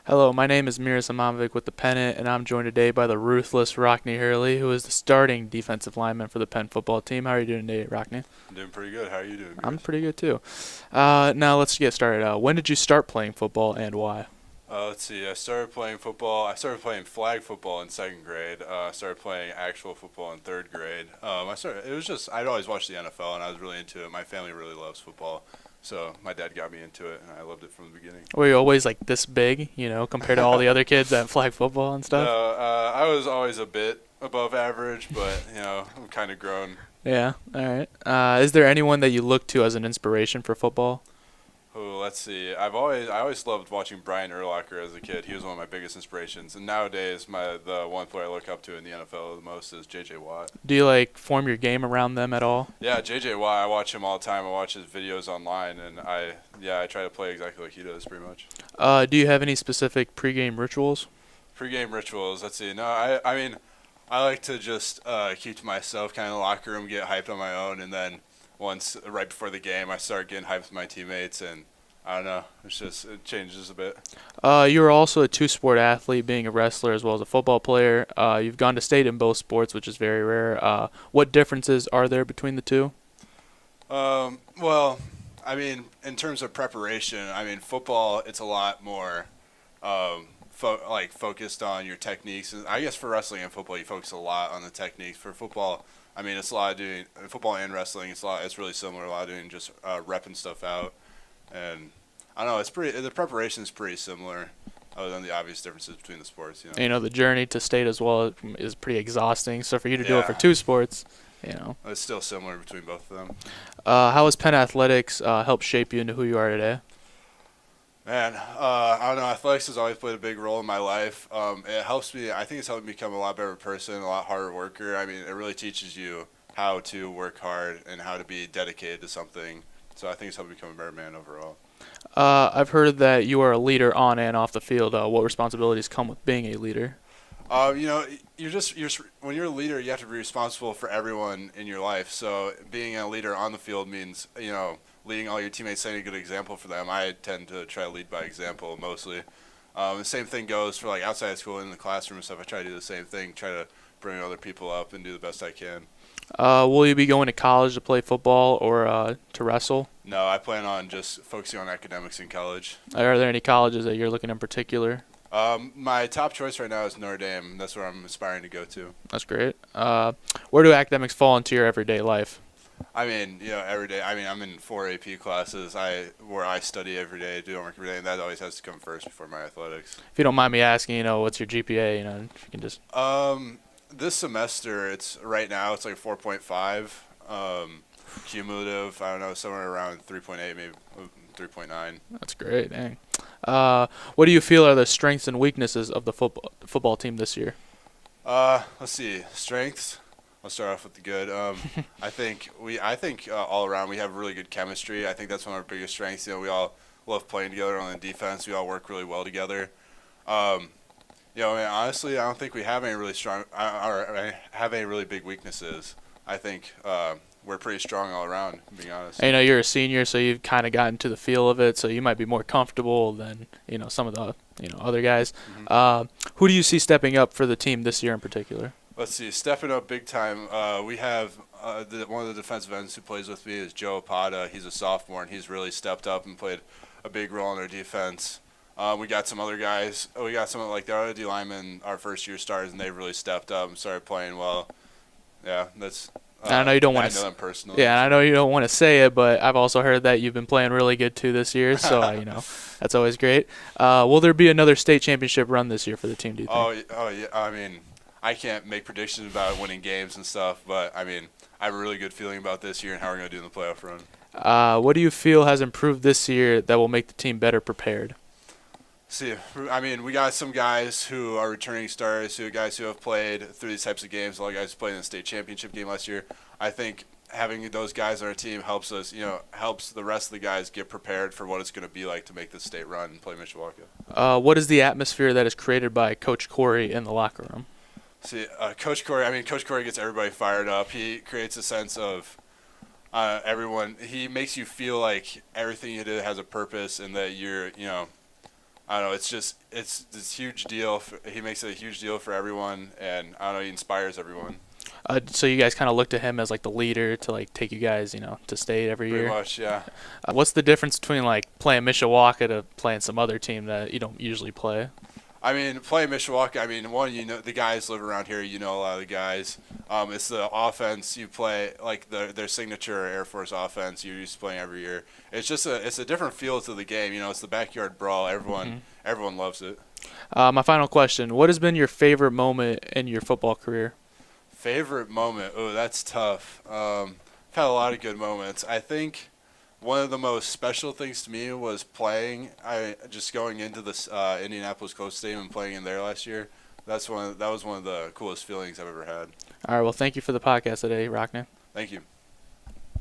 Hello, my name is Miras Amovic with the Pennant, and I'm joined today by the ruthless Rockne Hurley, who is the starting defensive lineman for the Penn football team. How are you doing today, Rockne? I'm doing pretty good. How are you doing, I'm Chris? pretty good too. Now let's get started. When did you start playing football and why? Let's see. I started playing football. I started playing flag football in second grade. I started playing actual football in third grade. It was just I'd always watched the NFL and I was really into it. My family really loves football, so my dad got me into it and I loved it from the beginning. Were you always like this big, compared to all the other kids at flag football and No, stuff? I was always a bit above average, but I'm kind of grown. Yeah, all right. Is there anyone that you look to as an inspiration for football? Oh, let's see. I always loved watching Brian Urlacher as a kid. He was one of my biggest inspirations. And nowadays, the one player I look up to in the NFL the most is J.J. Watt. Do you like form your game around them at all? Yeah, J.J. Watt. I watch him all the time. I watch his videos online, and I try to play exactly like he does, pretty much. Do you have any specific pregame rituals? Pre-game rituals. Let's see. No, I mean, I like to just keep to myself, kind of in the locker room, get hyped on my own, and then once right before the game, I start getting hyped with my teammates, and I don't know. It changes a bit. You're also a two-sport athlete, being a wrestler as well as a football player. You've gone to state in both sports, which is very rare. What differences are there between the two? Well, I mean, in terms of preparation, I mean, football, it's a lot more focused on your techniques. And I guess for wrestling and football, you focus a lot on the techniques. For football, I mean, it's a lot of doing football and wrestling. It's really similar. A lot of doing just repping stuff out, and I don't know. The preparation is pretty similar, other than the obvious differences between the sports. The journey to state as well is pretty exhausting. So for you to do it for Yeah, two sports. it's still similar between both of them. How has Penn Athletics helped shape you into who you are today? Man, I don't know. Athletics has always played a big role in my life. It helps me. I think it's helped me become a lot better person, a lot harder worker. I mean, it really teaches you how to work hard and how to be dedicated to something. So I think it's helped me become a better man overall. I've heard that you are a leader on and off the field. What responsibilities come with being a leader? You know, when you're a leader, you have to be responsible for everyone in your life. So being a leader on the field means leading all your teammates, setting a good example for them. I tend to try to lead by example mostly. The same thing goes for like outside of school in the classroom and stuff. I try to do the same thing, try to bring other people up and do the best I can. Will you be going to college to play football or to wrestle? No, I plan on just focusing on academics in college. Are there any colleges that you're looking in particular? My top choice right now is Notre Dame. That's where I'm aspiring to go to. That's great. Where do academics fall into your everyday life? I mean, every day. I mean, I'm in four AP classes. Where I study every day, do homework every day, and that always has to come first before my athletics. If you don't mind me asking, what's your GPA? If you can just. This semester, it's like 4.5. Cumulative, I don't know, somewhere around 3.8, maybe 3.9. That's great. Dang. What do you feel are the strengths and weaknesses of the football team this year? Let's see, strengths. I'll start off with the good. I think all around we have really good chemistry. I think that's one of our biggest strengths. We all love playing together on the defense. We all work really well together. I mean, honestly, I don't think we have any really have any really big weaknesses. I think we're pretty strong all around, being honest. And, you're a senior, so you've kind of gotten to the feel of it, so you might be more comfortable than some of the other guys. Who do you see stepping up for the team this year in particular? Let's see, stepping up big time. We have one of the defensive ends who plays with me is Joe Apata. He's a sophomore, and he's really stepped up and played a big role in our defense. We got some other guys. We got some like the other D linemen, our first year stars, and they've really stepped up and started playing well. Yeah, that's. I know you don't want to. I know them personally. Yeah, and I know you don't want to say it, but I've also heard that you've been playing really good too this year. So that's always great. Will there be another state championship run this year for the team? Do you think? Oh yeah. I mean, I can't make predictions about winning games and stuff, but I mean, I have a really good feeling about this year and how we're going to do in the playoff run. What do you feel has improved this year that will make the team better prepared? See, I mean, we got some guys who are returning stars, guys who have played through these types of games. A lot of guys played in the state championship game last year. I think having those guys on our team helps us, helps the rest of the guys get prepared for what it's going to be like to make this state run and play Mishawaka. What is the atmosphere that is created by Coach Corey in the locker room? See, Coach Corey gets everybody fired up. He creates a sense of everyone. He makes you feel like everything you do has a purpose and that you're I don't know. It's this huge deal. He makes it a huge deal for everyone, and I don't know. He inspires everyone. So you guys kind of look to him as like the leader to like take you guys, to state every Pretty year. much, yeah. What's the difference between like playing Mishawaka to playing some other team that you don't usually play? I mean, playing Mishawaka, I mean, one, the guys live around here. You know a lot of the guys. It's the offense you play, like their signature Air Force offense you're used to playing every year. It's just it's a different feel to the game. It's the backyard brawl. Everyone loves it. My final question: what has been your favorite moment in your football career? Favorite moment? Oh, that's tough. I've had a lot of good moments. I think one of the most special things to me was just going into this Indianapolis Colts Stadium and playing in there last year. That was one of the coolest feelings I've ever had. All right. Well, thank you for the podcast today, Rockne. Thank you.